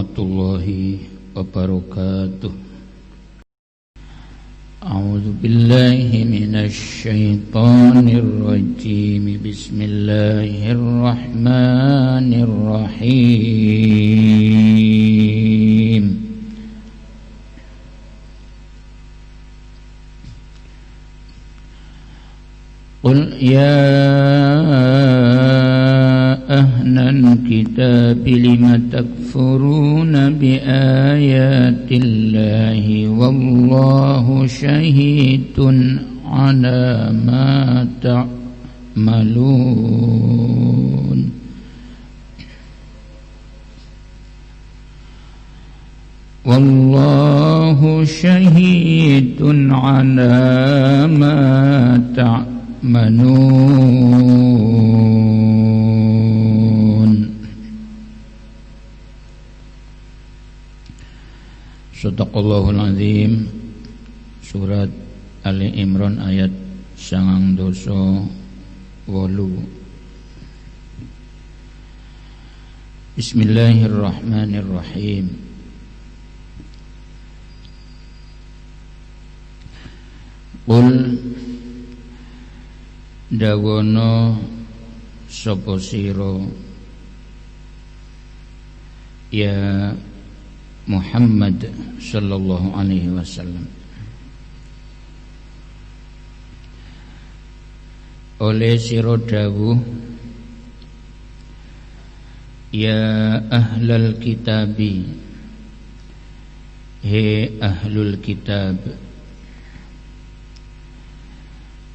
warahmatullahi wabarakatuh. A'udzu billahi minasy syaithanir rajim. Bismillahirrahmanirrahim. Qul ya ahlal kitabi lima takfuruna bi ayatillahi wallahu syahidun ala ma ta'malun. Wallahu syahidun ala ma ta'malun. Shadaqallahul azim. Surat Ali Imran ayat 98. Bismillahirrahmanirrahim. Qul dawono sapa sira ya Muhammad sallallahu alaihi wasallam, oleh sira dawuh ya ahlal kitabi, he ahlul kitab,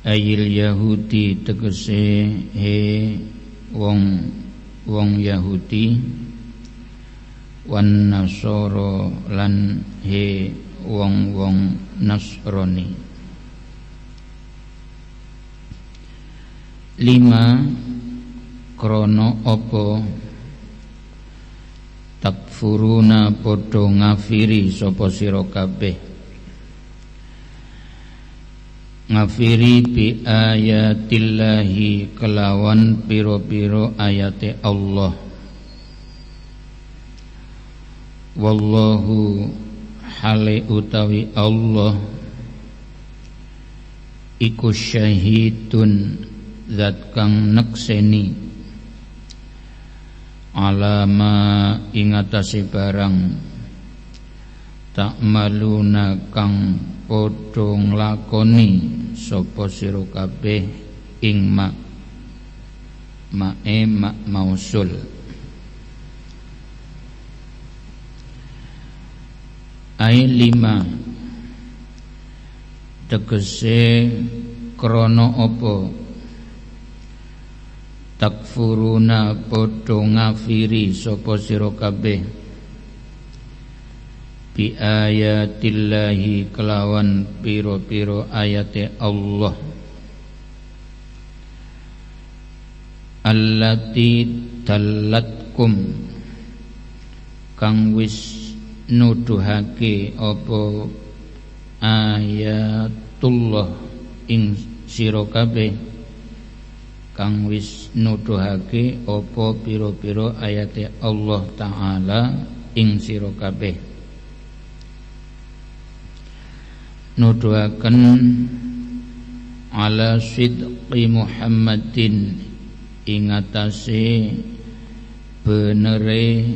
ayil Yahudi tegese he wong Yahudi, wan Nasara lan he wong Nasrani. Lima krono apa takfuruna padha ngafiri sapa sira kabeh, ngafiri bi ayatillahi kelawan piro-piro ayate Allah. Wallahu hale utawi Allah iku syahidun zat kang nekseni alama ingatasi barang ta'maluna kang padha nglakoni sapa sira kabeh ing ma'e mausul. Ai lima tegese krono apa takfuruna padha ngafiri sapa sira kabeh bi ayatillahi kelawan piro-piro ayate Allah, allati dallatkum kang wis nuduhake apa ayatullah ing sira kabeh, kang wis nuduhake apa pira-pira ayate Allah taala ing sira kabeh. Nuduhaken ala sidqi Muhammadin ing atase benere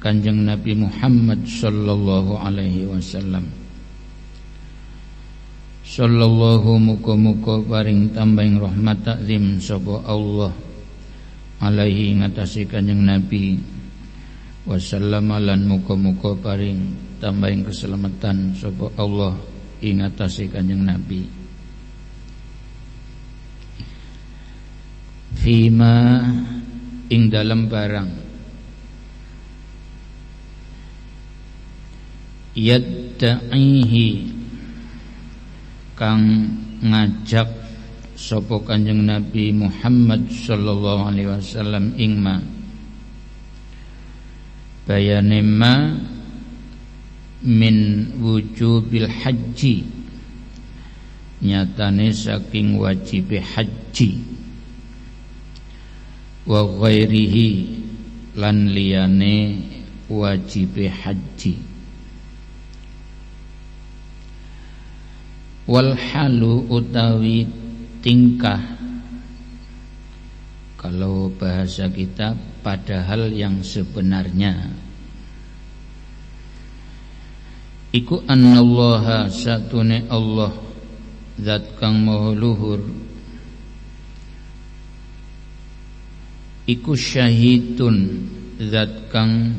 Kanjeng Nabi Muhammad sallallahu alaihi wasallam. Sallallahu muga-muga paring tambahing rahmat takzim sapa Allah alaihi ngatasi Kanjeng Nabi wasallam, lan muga-muga paring tambahing keselamatan sapa Allah ing ngatasi Kanjeng Nabi. Fima ing dalam barang yadda'ihi kang ngajak sapa Kanjeng Nabi Muhammad sallallahu alaihi wasallam ing ma bayane ma min wujubil haji, nyatane saking wajib haji, wa ghairihi lan liyane wajibe haji. Wal halu utawi tingkah, kalau bahasa kita padahal yang sebenarnya, iku annallaha satune Allah zat kang maha luhur, iku syahidun zat kang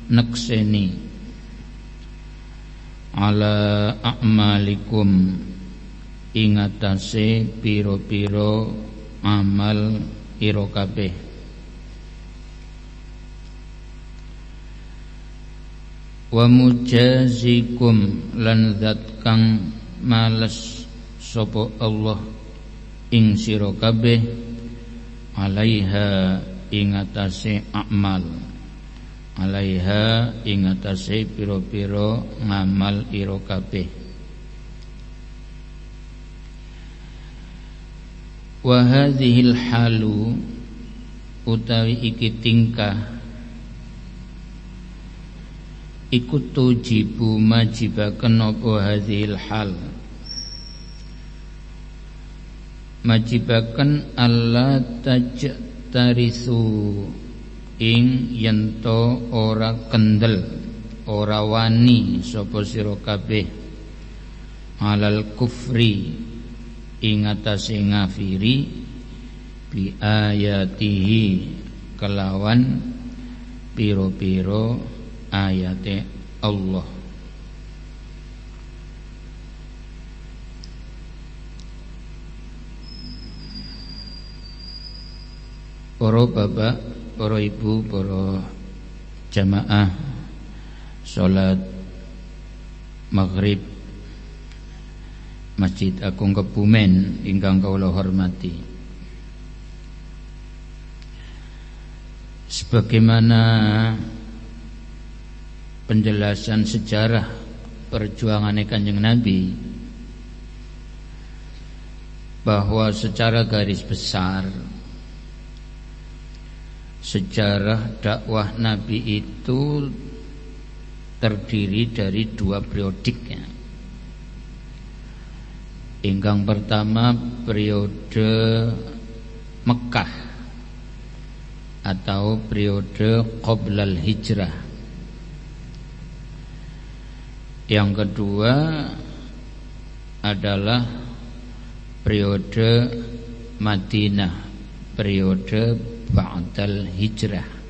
nekseni, ala a'malikum ingatase piro-piro amal ira kabeh. Wa mujazikum lan zat kang males sapa Allah ing sira kabeh, alaiha ingatase amal, alaiha ingatase piro-piro ngamal ira kabeh. Wa hadhil halu utawi iki tingkah, iku tujibu majibaken apa hadhil hal, majibaken alla tajtarisu ing yento ora kendel, ora wani sapa sira kabeh, alal kufri ing atase ngafiri, bi ayatihi kelawan piro-piro ayate Allah. Para bapak, para ibu, para jamaah salat maghrib Masjid Agung Kebumen ingkang kawula hormati, sebagaimana penjelasan sejarah perjuangan Kanjeng Nabi, bahwa secara garis besar sejarah dakwah Nabi itu terdiri dari dua periodiknya. Ingkang pertama periode Mekah atau periode qoblal hijrah. Yang kedua adalah periode Madinah, periode ba'dal hijrah.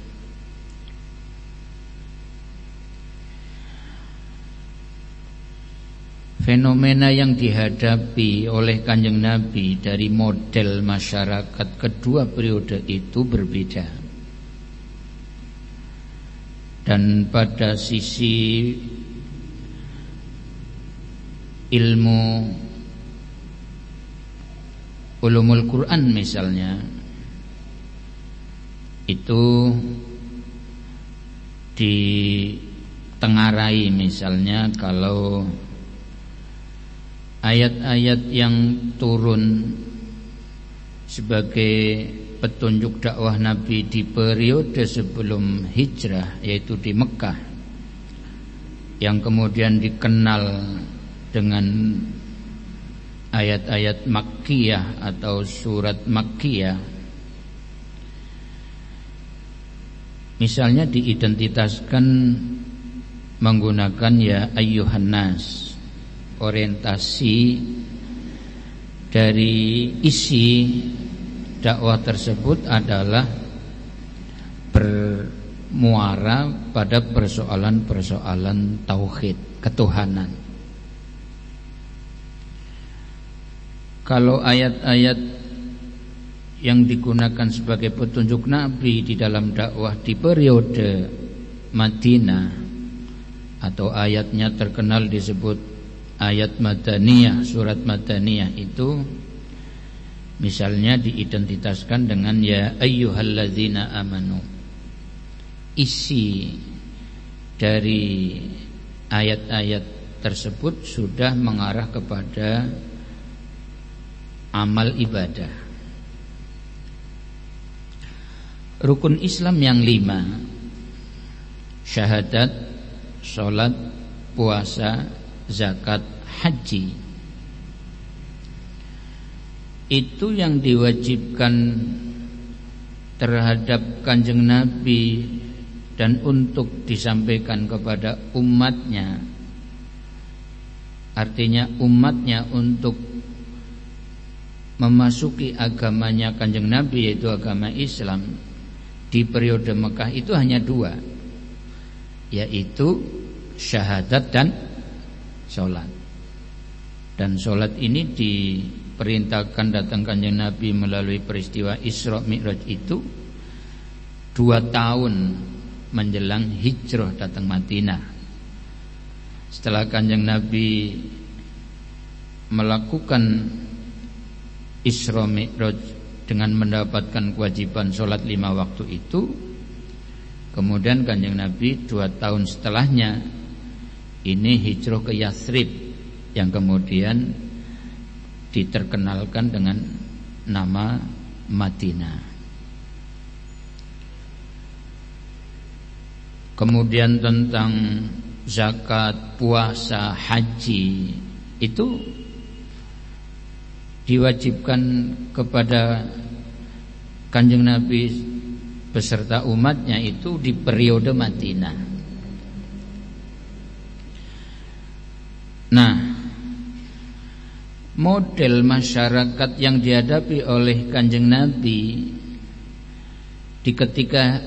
Fenomena yang dihadapi oleh Kanjeng Nabi dari model masyarakat kedua periode itu berbeda. Dan pada sisi ilmu ulumul Quran misalnya, itu ditengarai misalnya kalau ayat-ayat yang turun sebagai petunjuk dakwah Nabi di periode sebelum hijrah, yaitu di Mekah, yang kemudian dikenal dengan ayat-ayat Makkiyah atau surat Makkiyah, misalnya diidentitaskan menggunakan ya ayyuhan nas. Orientasi dari isi dakwah tersebut adalah bermuara pada persoalan-persoalan tauhid, ketuhanan. Kalau ayat-ayat yang digunakan sebagai petunjuk Nabi di dalam dakwah di periode Madinah, atau ayatnya terkenal disebut ayat Madaniyah, surat Madaniyah itu misalnya diidentitaskan dengan ya ayyuhalladzina amanu. Isi dari ayat-ayat tersebut sudah mengarah kepada amal ibadah. Rukun Islam yang 5 syahadat, sholat, puasa, zakat, haji. Itu yang diwajibkan terhadap Kanjeng Nabi dan untuk disampaikan kepada umatnya. Artinya umatnya untuk memasuki agamanya Kanjeng Nabi, yaitu agama Islam, di periode Mekah itu hanya dua, yaitu syahadat dan sholat. Dan sholat ini diperintahkan datang Kanjeng Nabi melalui peristiwa Isra Mi'raj itu 2 tahun menjelang hijrah datang Madinah. Setelah Kanjeng Nabi melakukan Isra Mi'raj dengan mendapatkan kewajiban sholat 5 waktu itu, kemudian Kanjeng Nabi 2 tahun setelahnya ini hijrah ke Yathrib, yang kemudian diterkenalkan dengan nama Madinah. Kemudian tentang zakat, puasa, haji itu diwajibkan kepada Kanjeng Nabi beserta umatnya itu di periode Madinah. Nah, model masyarakat yang dihadapi oleh Kanjeng Nabi di ketika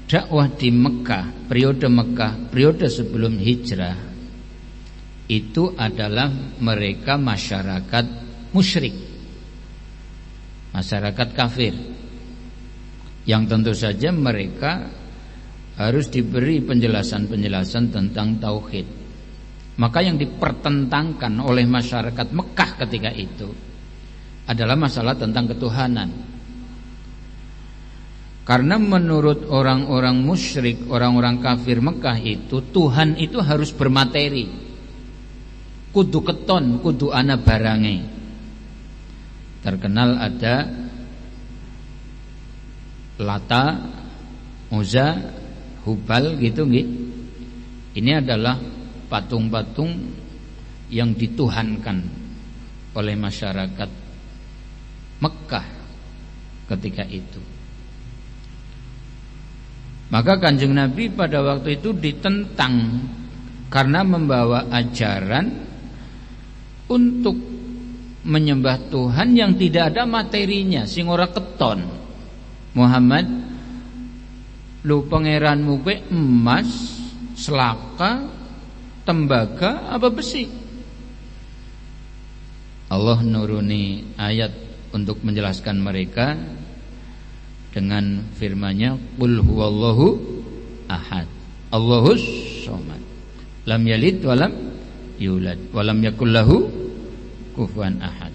dakwah di Mekah, periode sebelum hijrah, itu adalah mereka masyarakat musyrik, masyarakat kafir, yang tentu saja mereka harus diberi penjelasan-penjelasan tentang tauhid. Maka yang dipertentangkan oleh masyarakat Mekah ketika itu adalah masalah tentang ketuhanan. Karena menurut orang-orang musyrik, orang-orang kafir Mekah itu, Tuhan itu harus bermateri, kudu keton, kudu ana barange. Terkenal ada Lata, Uzza, Hubal gitu nggih. Ini adalah patung-patung yang dituhankan oleh masyarakat Mekah ketika itu. Maka Kanjeng Nabi pada waktu itu ditentang karena membawa ajaran untuk menyembah Tuhan yang tidak ada materinya, sing ora keton. Muhammad, lu pangeranmu kowe emas, selaka, tembaga apa besi? Allah nuruni ayat untuk menjelaskan mereka dengan firman-Nya, qul huwallahu ahad, Allahus somad, lam yalid walam yulad walam yakul lahu kufuwan ahad.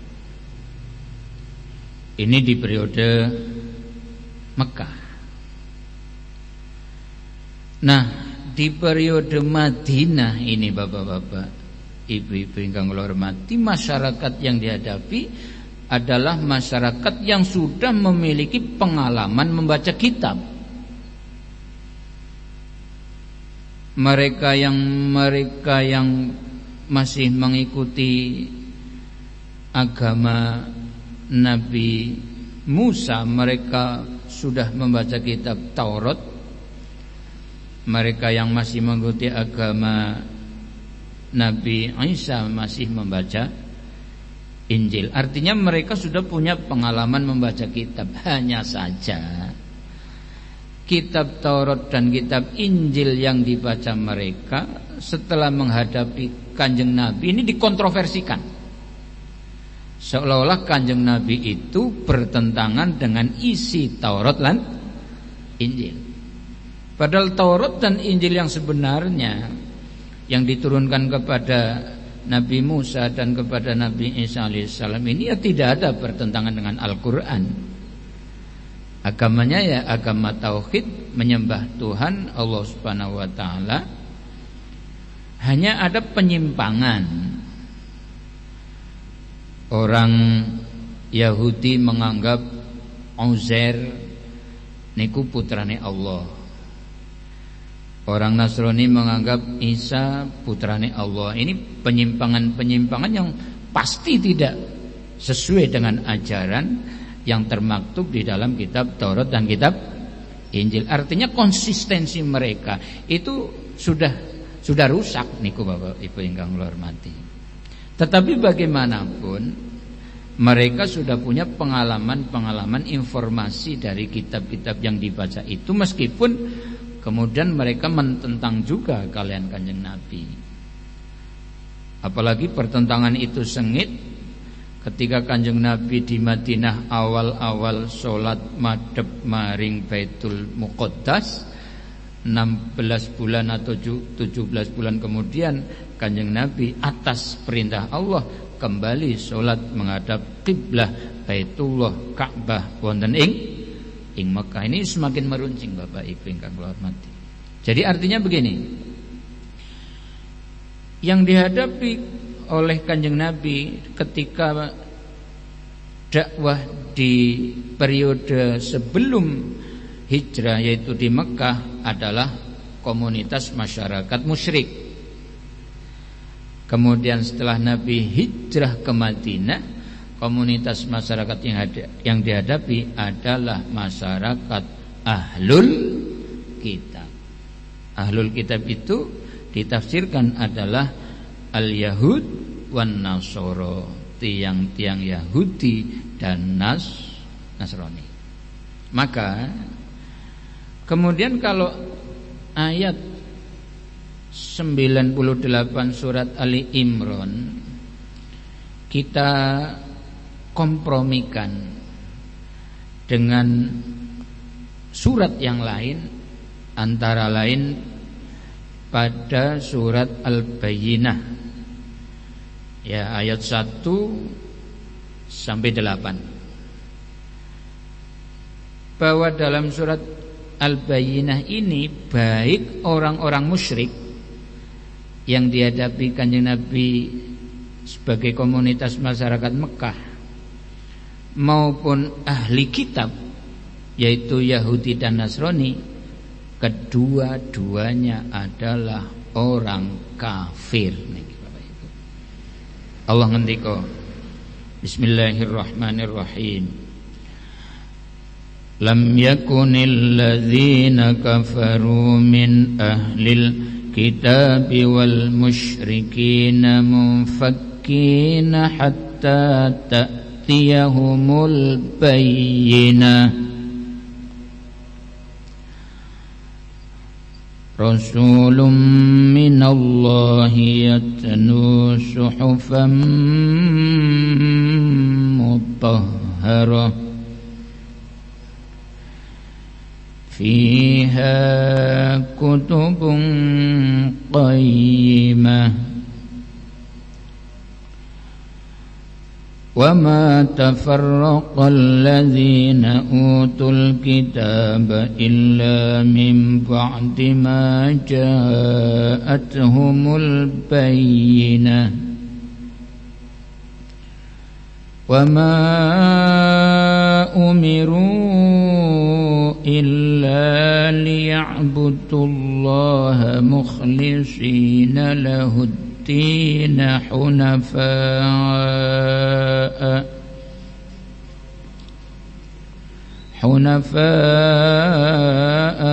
Ini di periode Mekah. Nah, di periode Madinah ini bapak-bapak, ibu-ibu ingkang kula hormati, masyarakat yang dihadapi adalah masyarakat yang sudah memiliki pengalaman membaca kitab. Mereka yang masih mengikuti agama Nabi Musa, mereka sudah membaca kitab Taurat. Mereka yang masih mengikuti agama Nabi Isa masih membaca Injil. Artinya mereka sudah punya pengalaman membaca kitab. Hanya saja kitab Taurat dan kitab Injil yang dibaca mereka setelah menghadapi Kanjeng Nabi ini dikontroversikan. Seolah-olah Kanjeng Nabi itu bertentangan dengan isi Taurat dan Injil. Padahal Taurat dan Injil yang sebenarnya yang diturunkan kepada Nabi Musa dan kepada Nabi Isa alaihissalam ini ya tidak ada bertentangan dengan Al-Quran. Agamanya ya agama tauhid, menyembah Tuhan Allah subhanahu wa ta'ala. Hanya ada penyimpangan. Orang Yahudi menganggap Uzair niku putrane Allah. Orang Nasrani menganggap Isa putrane Allah. Ini penyimpangan-penyimpangan yang pasti tidak sesuai dengan ajaran yang termaktub di dalam kitab Taurat dan kitab Injil. Artinya konsistensi mereka itu sudah rusak niku Bapak Ibu ingkang kula hormati. Tetapi bagaimanapun mereka sudah punya pengalaman informasi dari kitab-kitab yang dibaca itu, meskipun kemudian mereka mententang juga kalian Kanjeng Nabi. Apalagi pertentangan itu sengit ketika Kanjeng Nabi di Madinah awal-awal sholat madhep maring Baitul Muqaddas, 16 bulan atau 17 bulan kemudian Kanjeng Nabi atas perintah Allah kembali sholat menghadap kiblah Baitullah Ka'bah wonten ing Mekah. Ini semakin meruncing Bapak Ibu ingkang kula hormati. Jadi artinya begini, yang dihadapi oleh Kanjeng Nabi ketika dakwah di periode sebelum hijrah yaitu di Mekah adalah komunitas masyarakat musyrik. Kemudian setelah Nabi hijrah ke Madinah, komunitas masyarakat yang dihadapi adalah masyarakat ahlul kitab. Ahlul kitab itu ditafsirkan adalah al-Yahud wan Nasoro, tiang-tiang Yahudi dan Nasrani. Maka kemudian kalau ayat 98 surat Ali Imran kita kompromikan dengan surat yang lain, antara lain pada surat Al-Bayyinah ya ayat 1 sampai 8, bahwa dalam surat Al-Bayyinah ini baik orang-orang musyrik yang dihadapi Kanjeng Nabi sebagai komunitas masyarakat Mekah maupun ahli kitab yaitu Yahudi dan Nasrani, kedua-duanya adalah orang kafir. Allah ngendika Bismillahirrahmanirrahim, lam yakunil ladzina kafaru min ahlil kitabi wal musyrikina munfakkina hatta ta'tiyahumul bayyinah. Rasulun minallahi yatlu suhufan mutahharah fiha kutubun qayyimah wa ma tafarraqa alladhina utul kitaba illa min ba'di ma ja'atuhumul bayyinah wa ma umiru illa liya'budullaha mukhlishina lahud-din hunafa'a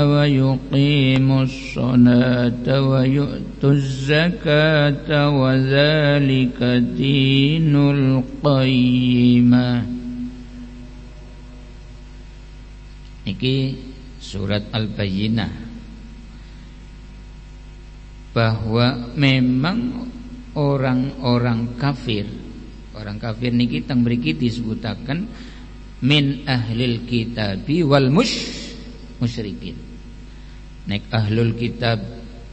wa yuqimus salata wa yu'tuz zakata wa dzalika dinul qayyimah. Niki surat Al-Bayyinah, bahwa memang orang kafir niki teng mriki disebutaken min ahlil kitabi wal musyrikin. Nek ahlul kitab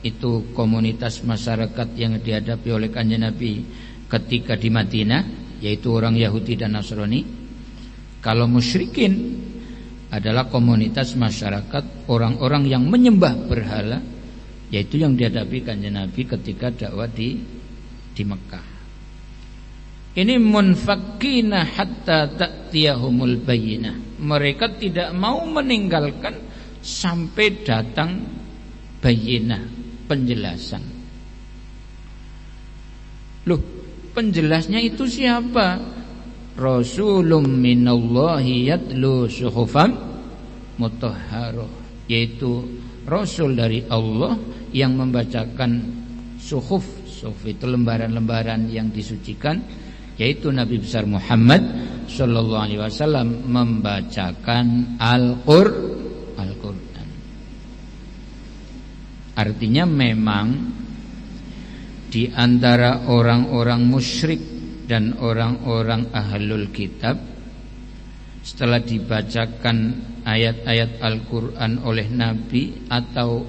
itu komunitas masyarakat yang dihadapi oleh Kanjeng Nabi ketika di Madinah, yaitu orang Yahudi dan Nasrani. Kalau musyrikin adalah komunitas masyarakat orang-orang yang menyembah berhala, yaitu yang dihadapi Kanjeng Nabi ketika dakwah di Mekah. Ini munfakkina hatta ta'tiyahumul bayyinah. Mereka tidak mau meninggalkan sampai datang bayyinah, penjelasan. Loh, penjelasnya itu siapa? Rasulun minallahi yatlu suhufan mutahharah, yaitu Rasul dari Allah yang membacakan suhuf. Suhuf itu lembaran-lembaran yang disucikan, yaitu Nabi besar Muhammad sallallahu alaihi wasallam membacakan Al-Qur'an. Artinya memang di antara orang-orang musyrik dan orang-orang ahlul kitab, setelah dibacakan ayat-ayat Al-Quran oleh Nabi atau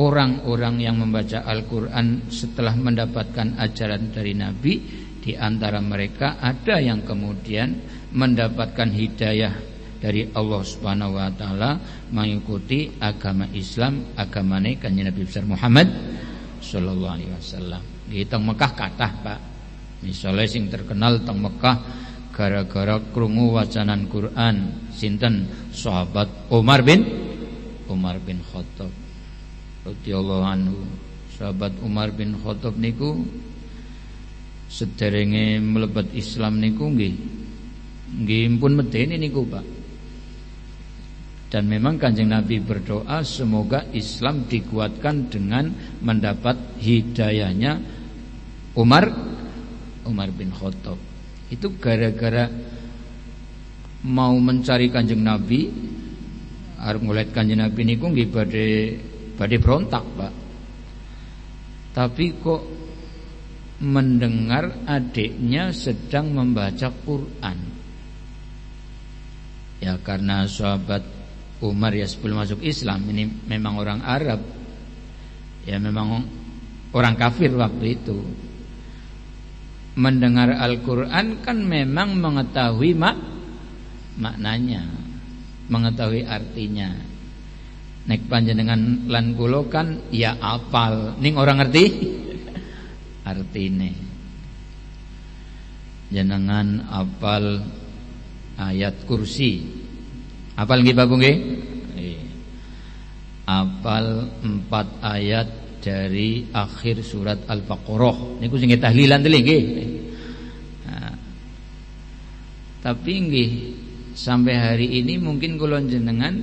orang-orang yang membaca Al-Quran setelah mendapatkan ajaran dari Nabi, di antara mereka ada yang kemudian mendapatkan hidayah dari Allah Subhanahu wa taala, mengikuti agama Islam, agamane Kanjeng Nabi besar Muhammad sallallahu alaihi wasallam. Nggih teng Mekah kathah, Pak. Misale sing terkenal teng Mekah gara-gara krungu wacanan Quran sinten? Sahabat Umar bin Khattab radhiyallahu anhu. Sahabat Umar bin Khattab niku sederenge mlebet Islam niku nggih pun medeni niku, Pak. Dan memang Kanjeng Nabi berdoa semoga Islam dikuatkan dengan mendapat hidayahnya Umar bin Khattab. Itu gara-gara mau mencari Kanjeng Nabi, arep ngelihat Kanjeng Nabi niku nggih badhe berontak, Pak. Tapi kok mendengar adiknya sedang membaca Quran. Ya karena sahabat Umar ya sebelum masuk Islam ini memang orang Arab. Ya memang orang kafir waktu itu. Mendengar Al-Quran kan memang mengetahui maknanya, mengetahui artinya. Nek panjenengan lan kula kan ya apal, ning orang ngerti artine. Jenengan apal ayat kursi. Apal nggih Bapak nggih? Apal 4 ayat dari akhir surat Al-Baqarah niku sing tahlilan teli nggih. Nah, tapi nggih sampai hari ini mungkin kula jenengan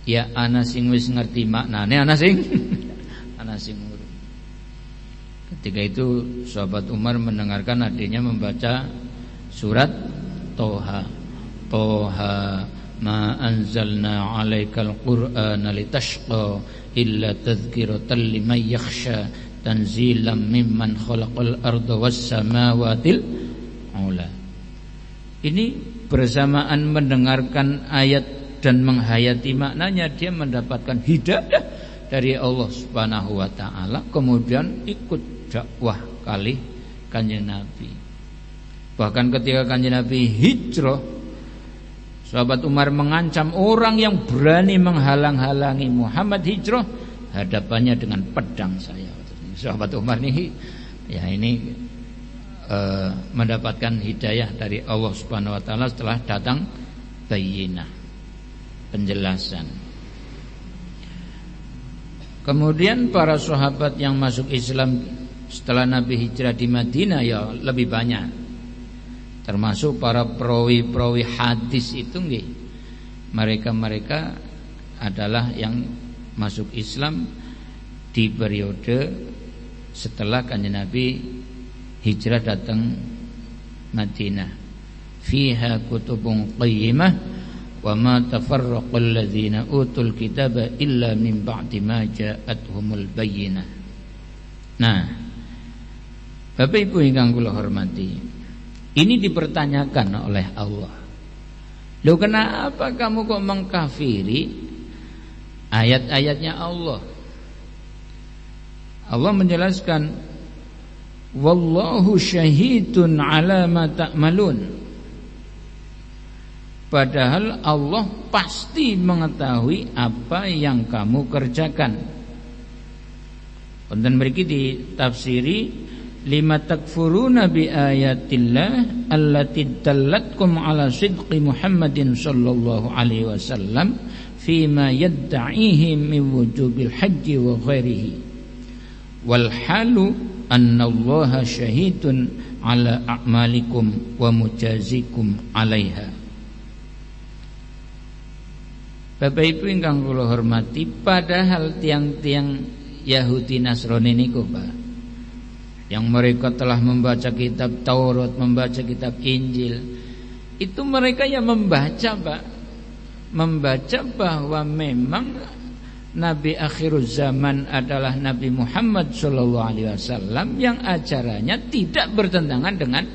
ya ana sing wis ngerti maknane, ana sing urung. Ketika itu sahabat Umar mendengarkan adiknya membaca surat Toha ma anzalna 'alaikal qur'ana litashqa illa tadhkiratan liman yakhsha tanzilan mimman khalaqal arda was samawatil ula. Ini bersamaan mendengarkan ayat dan menghayati maknanya, dia mendapatkan hidayah dari Allah Subhanahu wa taala, kemudian ikut dakwah kali Kanjeng Nabi. Bahkan ketika Kanjeng Nabi hijrah, sahabat Umar mengancam orang yang berani menghalang-halangi Muhammad hijrah, hadapannya dengan pedang saya. Sahabat Umar ini mendapatkan hidayah dari Allah Subhanahu wa taala setelah datang bayyinah, penjelasan. Kemudian para sahabat yang masuk Islam setelah Nabi hijrah di Madinah ya lebih banyak. Termasuk para perawi-perawi hadis itu nggih. Mereka adalah yang masuk Islam di periode setelah Kanjeng Nabi hijrah datang Madinah. Fiha kutubun qayyimah wa ma tafarraqal ladzina utul kitaba illa min ba'di ma ja'atuhumul bayyinah. Nah, Bapak Ibu ingkang kula hormati, ini dipertanyakan oleh Allah. Loh, kenapa kamu kok mengkafiri ayat-ayatnya Allah? Allah menjelaskan, wallahu syahidun ala ma ta'malun. Padahal Allah pasti mengetahui apa yang kamu kerjakan. Wonten mriki ditafsiri, lima takfuruna bi ayatillah allati dallatkum ala sidqi Muhammadin sallallahu alaihi wasallam fima yadda'ihi min wujubil haji wa ghairihi wal halu anna allaha syahidun ala a'malikum wa mujazikum 'alaiha. Bapak Ibu ingkang kula hormati, padahal tiang-tiang Yahudi Nasrani niku Pak, yang mereka telah membaca kitab Taurat, membaca kitab Injil, itu mereka yang membaca Pak, membaca bahwa memang Nabi akhir zaman adalah Nabi Muhammad SAW yang ajarannya tidak bertentangan dengan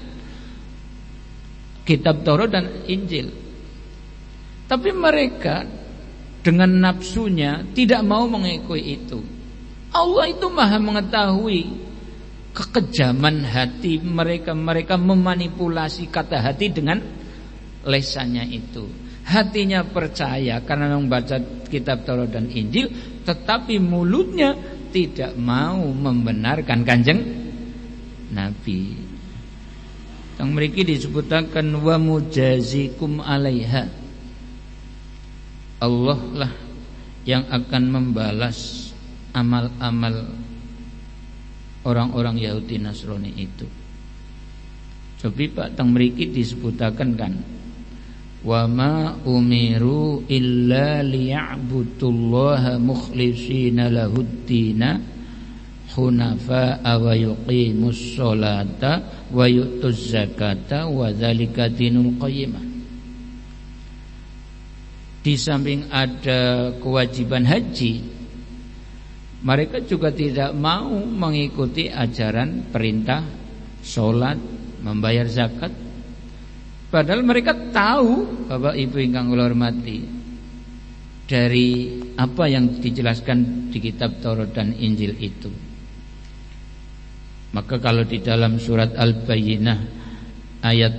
kitab Taurat dan Injil. Tapi mereka dengan nafsunya tidak mau mengikuti itu. Allah itu maha mengetahui kekejaman hati mereka. Mereka memanipulasi kata hati dengan lesannya itu. Hatinya percaya karena membaca kitab Taurat dan Injil, tetapi mulutnya tidak mau membenarkan Kanjeng Nabi. Yang mriki disebutaken wa mujazikum 'alaiha. Allah lah yang akan membalas amal-amal orang-orang Yahudi Nasrani itu. Coba Pak teng mriki disebutaken kan, wa ma umiru illa liya'budullaha mukhlishina lahud-dina hunafa'a wa yuqimus sholata wa yu'tuz zakata wa dzalika dinul qayyimah. Di samping ada kewajiban haji, mereka juga tidak mau mengikuti ajaran perintah sholat, membayar zakat. Padahal mereka tahu, Bapak Ibu ingkang kula hormati, dari apa yang dijelaskan di kitab Taurat dan Injil itu. Maka kalau di dalam surat Al-Bayyinah ayat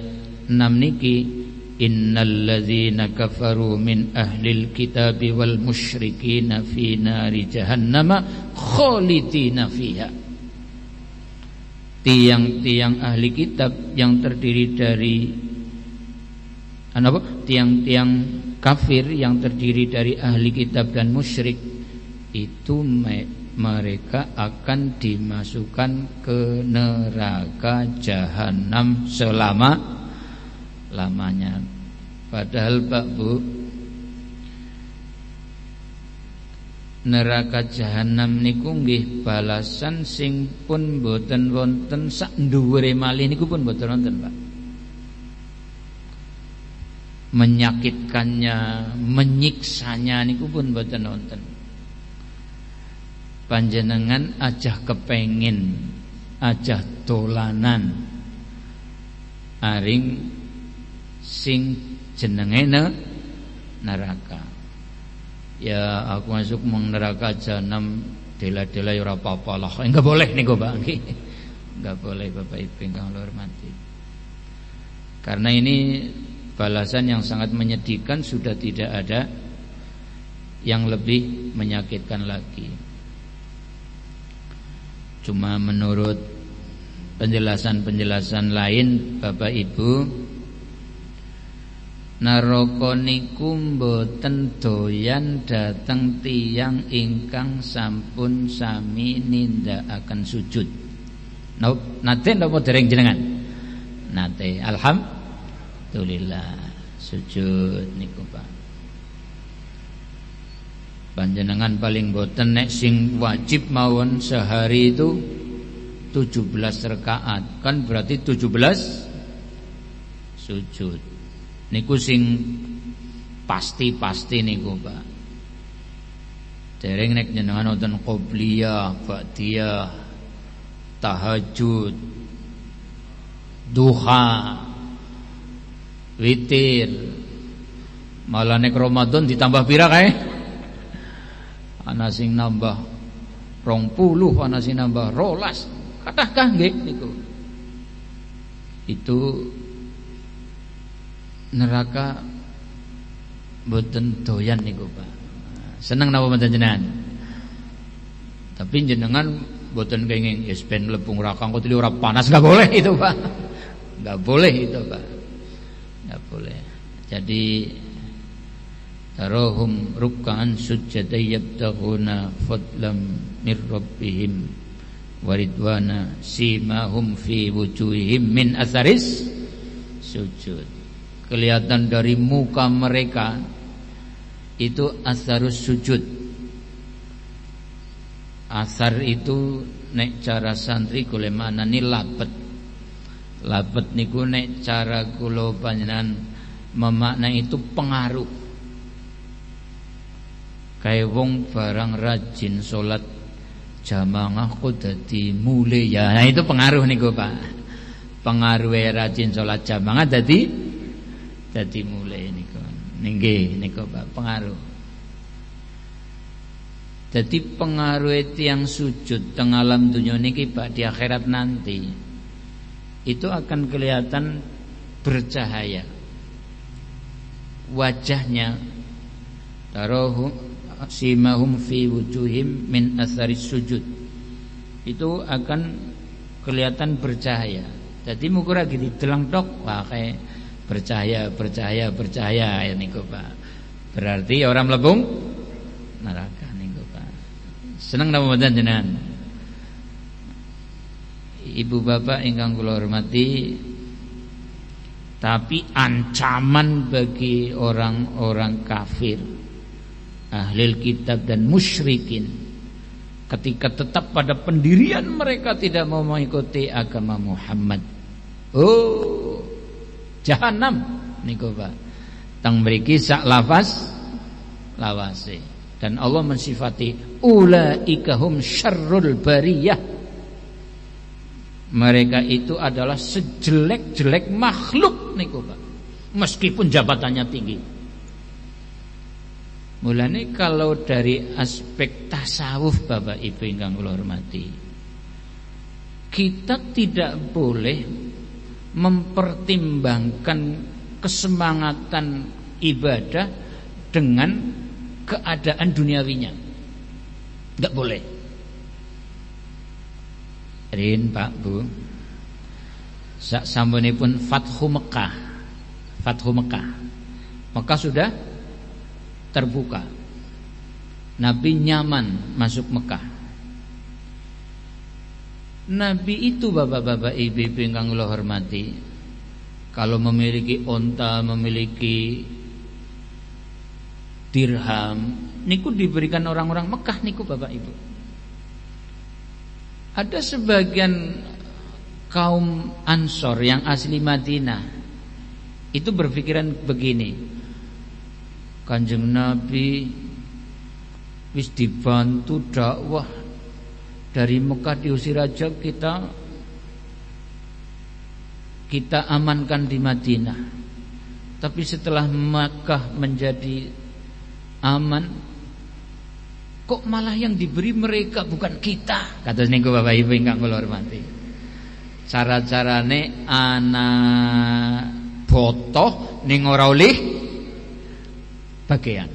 6 niki, innal ladzina kafaru min ahlil kitabi wal musyrikina fi nari jahannama khalidina fiha. Tiang-tiang ahli kitab yang terdiri dari tiang-tiang kafir yang terdiri dari ahli kitab dan musyrik itu mereka akan dimasukkan ke neraka jahanam selama-lamanya. Padahal Pak Bu, neraka jahanam niku nggih balasan sing pun boten wonten sak dhuwure malih niku pun boten wonten Pak. Menyakitkannya, menyiksanya niku pun boten wonten. Panjenengan ajah kepengin, ajah dolanan aring sing jenenge neraka. Ya aku masuk meng neraka jahanam dela-dela ya ora apa-apa lah. Enggak boleh niku Pak. Enggak boleh Bapak Ibu ingkang hormati. Karena ini balasan yang sangat menyedihkan, sudah tidak ada yang lebih menyakitkan lagi. Cuma menurut penjelasan-penjelasan lain Bapak Ibu, naraka niku mboten doyan dateng tiyang ingkang sampun sami nindakaken sujud. Nate napa dereng jenengan? Nate. Alhamdulillah sujud niku Pak. Panjenengan paling mboten nek sing wajib mawon sehari itu 17 rakaat, kan berarti 17 sujud. Niku sing pasti niku Pak. Dereng nek jenengan wonten qobliyah, ba'diyah, tahajud, duha, witir. Malah nek Ramadan ditambah pira kae? Ana sing nambah 20, ana sing nambah 12. Kathah nggih niku. Itu neraka mboten doyan niku Pak. Seneng napa mboten jenengan? Tapi jenengan mboten kenging yes ben mlebu neraka kok ora panas, enggak boleh itu Pak. Enggak boleh itu Pak. Enggak boleh. Jadi tarahum ruk'an sujada yabtaghuna fadlam mir rabbihim waridwana simahum fi wujuhihim min atharis sujud. Kelihatan dari muka mereka itu atharus sujud. Asar itu nek cara santri kula manani labet. Labet niku nek cara kula panjenengan memaknai itu pengaruh. Kayak wong barang rajin salat jamaah kok dadi mulia. Nah itu pengaruh niku Pak. Pengaruhe rajin salat jamaah dadi mulia niku. Nggih niku Pak pengaruh. Jadi pengaruh tiang sujud teng alam dunia niki Pak di akhirat nanti itu akan kelihatan bercahaya. Wajahnya tarahu simahum fi wujuhim min atharis sujud. Itu akan kelihatan bercahaya. Jadi mukura gini delang tok wah kayak bercahaya ya niku Pak. Berarti orang melebung neraka. Senang napa mboten jenengan? Ibu bapak ingkang kula hormati, tapi ancaman bagi orang-orang kafir, ahlil kitab dan musyrikin, ketika tetap pada pendirian mereka tidak mau mengikuti agama Muhammad. Oh, jahanam niku Pak. Teng mriki sak lawase. Dan Allah mensifati ulaika hum syarrul bariyah. Mereka itu adalah sejelek-jelek makhluk niku Pak. Meskipun jabatannya tinggi. Mulane kalau dari aspek tasawuf Bapak Ibu ingkang kula hormati, kita tidak boleh mempertimbangkan kesemangatan ibadah dengan keadaan duniawinya. Enggak boleh. Rin Pak Bu, sak sampunipun Fathu Mekah. Mekah sudah terbuka. Nabi nyaman masuk Mekah. Nabi itu bapak-bapak ibu ingkang kula hormati, kalau memiliki onta, memiliki dirham niku diberikan orang-orang Mekah niku Bapak Ibu. Ada sebagian kaum Ansor yang asli Madinah itu berpikiran begini, Kanjeng Nabi wis dibantu dakwah dari Mekah diusir aja kita amankan di Madinah. Tapi setelah Mekah menjadi aman, kok malah yang diberi mereka bukan kita. Kados niku Bapak Ibu ingkang kula hormati. Cara-carane anak botoh ning ora oleh bagian.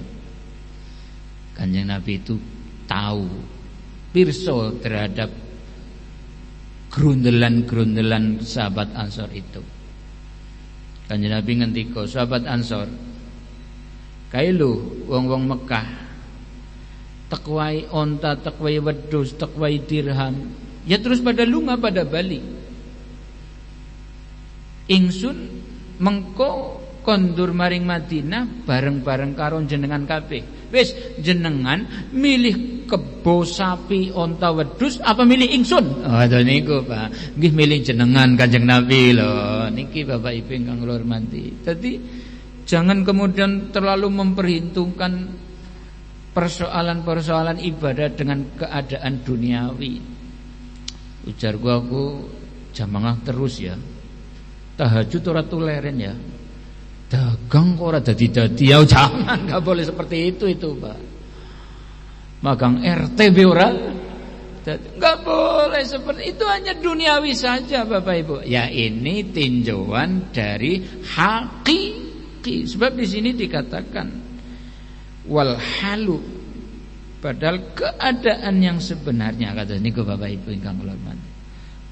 Kanjeng Nabi itu tahu pirsa terhadap grundelan-grundelan sahabat Ansor itu. Kanjeng Nabi ngendika, sahabat Ansor, kailu wong-wong Mekah tekwai onta, tekwai wedhus, tekwai dirham, ya terus pada lunga pada Bali. Ingsun mengko kondur maring Madinah bareng-bareng karo jenengan kabeh. Wis jenengan milih kebo sapi, onta, wedhus apa milih ingsun? Oh niku Pak. Nggih milih jenengan Kanjeng Nabi lho. Niki Bapak Ibu ingkang kula hormati. Dadi jangan kemudian terlalu memperhitungkan persoalan-persoalan ibadah dengan keadaan duniawi. Ujarku aku jamaah terus ya. Tahajud ora tuleren ya. Dagang kok ora dadi-dadi ya, jangan, enggak boleh seperti itu Pak. Magang RTB ora enggak boleh seperti itu, hanya duniawi saja Bapak Ibu. Ya ini tinjauan dari hakiki. Sebab di sini dikatakan wal halu, padahal keadaan yang sebenarnya kata niku Bapak Ibu ingkang kula hormati,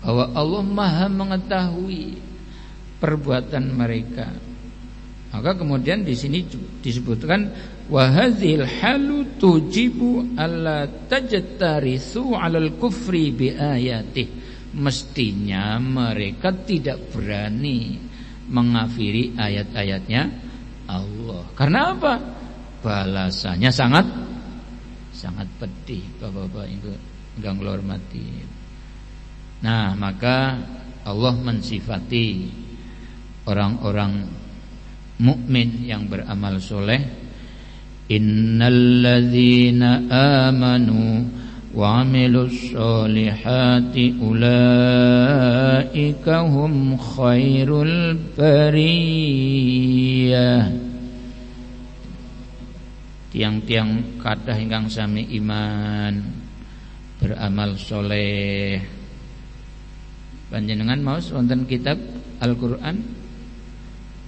bahwa Allah Maha mengetahui perbuatan mereka. Maka kemudian di sini disebutkan wa hadzal halu tujibu alla tajtarisu 'alal kufri bi ayatih. Mestinya mereka tidak berani mengafiri ayat-ayatnya Allah. Karena apa? Balasannya sangat pedih, Bapak-bapak yang hormati. Nah, maka Allah mensifati orang-orang mukmin yang beramal soleh, innalladzina amanu wa 'amilus solihati ulaika hum khairul bariyah. Tiang-tiang kathah ingkang sami iman beramal soleh. Panjenengan maos wonten kitab Al-Qur'an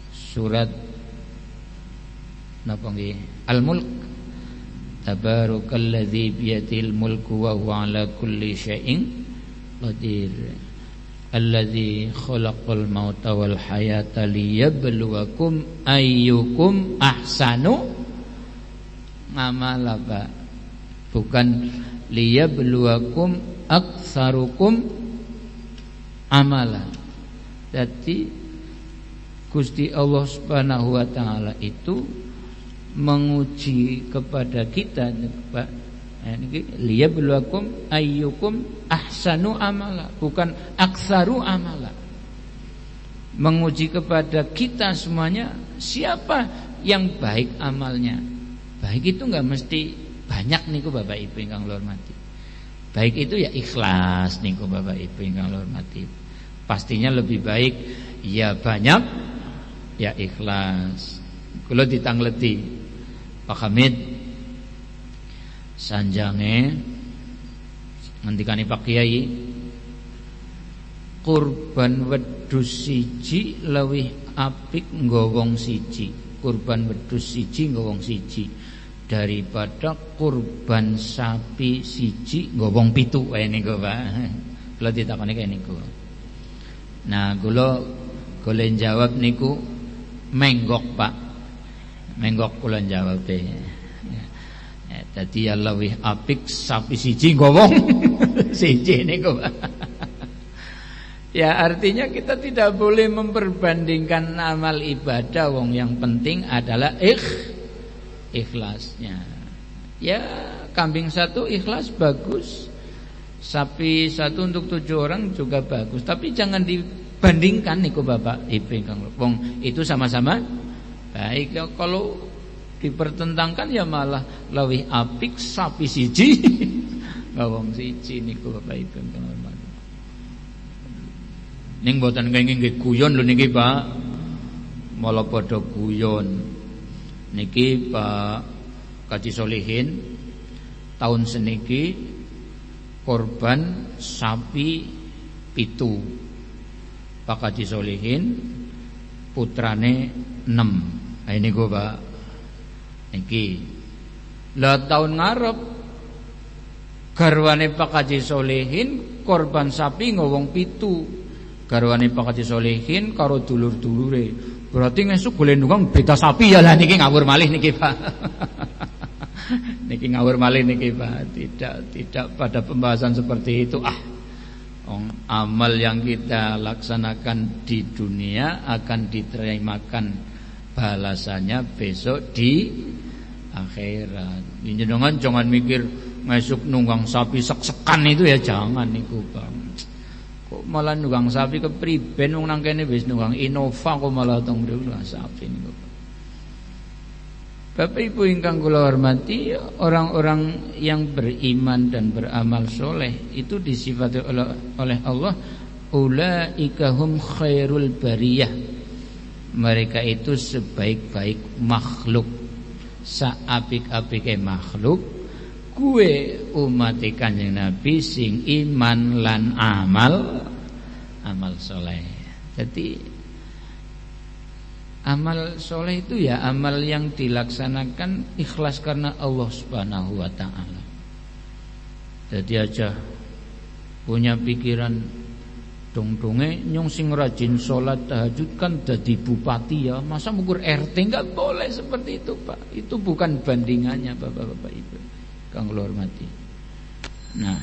surat napa nggih? Al-Mulk. Tabarakalladzi biyadil mulku wa huwa ala kulli syai'in qadir. Alladzi khalaqal mauta wal hayata liyabluwakum ayyukum ahsanu amala, Pak. Bukan liyabluwakum aktsarukum amala. Jadi Gusti Allah Subhanahu wa taala itu menguji kepada kita, Pak. Niki liyabluwakum ayyukum ahsanu amala, bukan aktsaru amala. Menguji kepada kita semuanya siapa yang baik amalnya. Baik itu enggak mesti banyak niku Bapak Ibu ingkang hormati. Baik itu ya ikhlas niku Bapak Ibu ingkang hormati. Pastinya lebih baik ya banyak ya ikhlas. Kula ditangleti Pak Hamid sanjange ngendikane Pak Kiai, kurban wedhus siji luwih apik nggo wong siji. Kurban wedhus siji nggo wong siji daripada kurban sapi siji nggo wong 7 wae niku, Pak. Kula ditakoni kene niku. Nah, kula golek jawab niku menggok, Pak. Menggok kula jawab deh. Dadi ya luwih apik sapi siji nggo wong siji niku, Pak. Ya artinya kita tidak boleh memperbandingkan amal ibadah, wong yang penting adalah ikhlasnya. Ya kambing satu ikhlas bagus, sapi satu untuk 7 orang juga bagus. Tapi jangan dibandingkan niku Bapak Ibu Kang Wong itu sama-sama baik. Ya, kalau dipertentangkan ya malah lebih apik sapi siji wong siji niku Bapak Ibu Kang hormat. Ning mboten kenging nggih guyon lho niki Pak. Mula padha guyon. Niki Pak Kaji Solihin tahun seniki korban sapi 7. Pak Kaji Solihin putrane 6. Nah ini gua Pak. Niki lah tahun ngarep garwane Pak Kaji Solihin korban sapi ngowong 7. Garwane Pak Kaji Solihin karo dulur-dulure. Berarti ngesuk boleh nunggang beda sapi ya lah niki ngawur malih niki Pak. Niki ngawur malih niki Pak. Tidak pada pembahasan seperti itu. Amal yang kita laksanakan di dunia akan diterimakan balasannya besok di akhirat. Jangan mikir ngesuk nunggang sapi sek-sekan itu ya, jangan niku Pak. Kok malah nunggang sapi kepriben wong nang kene wis nunggang Innova kok malah tong mriku sapi niku. Bapak Ibu ingkang kula hormati, orang-orang yang beriman dan beramal soleh itu disifati oleh Allah ulaika hum khairul bariyah. Mereka itu sebaik-baik makhluk, saapik-apike makhluk. Kue umat Kanjeng Nabi sing iman lan amal soleh. Jadi amal soleh itu ya amal yang dilaksanakan ikhlas karena Allah Subhanahu wa ta'ala. Jadi aja punya pikiran Dong-donge nyong sing rajin sholat tahajud kan jadi bupati ya, masa mengukur RT? Enggak boleh seperti itu Pak. Itu bukan bandingannya Bapak-bapak Ibu kang kula hormati. Nah,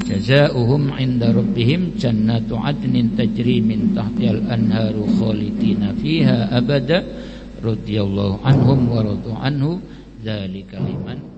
jazaohum 'inda rabbihim jannatu 'adnin tajri min tahtihal anharu khalidina fiha abada radhiyallahu anhum wa radu anhu dzalika liman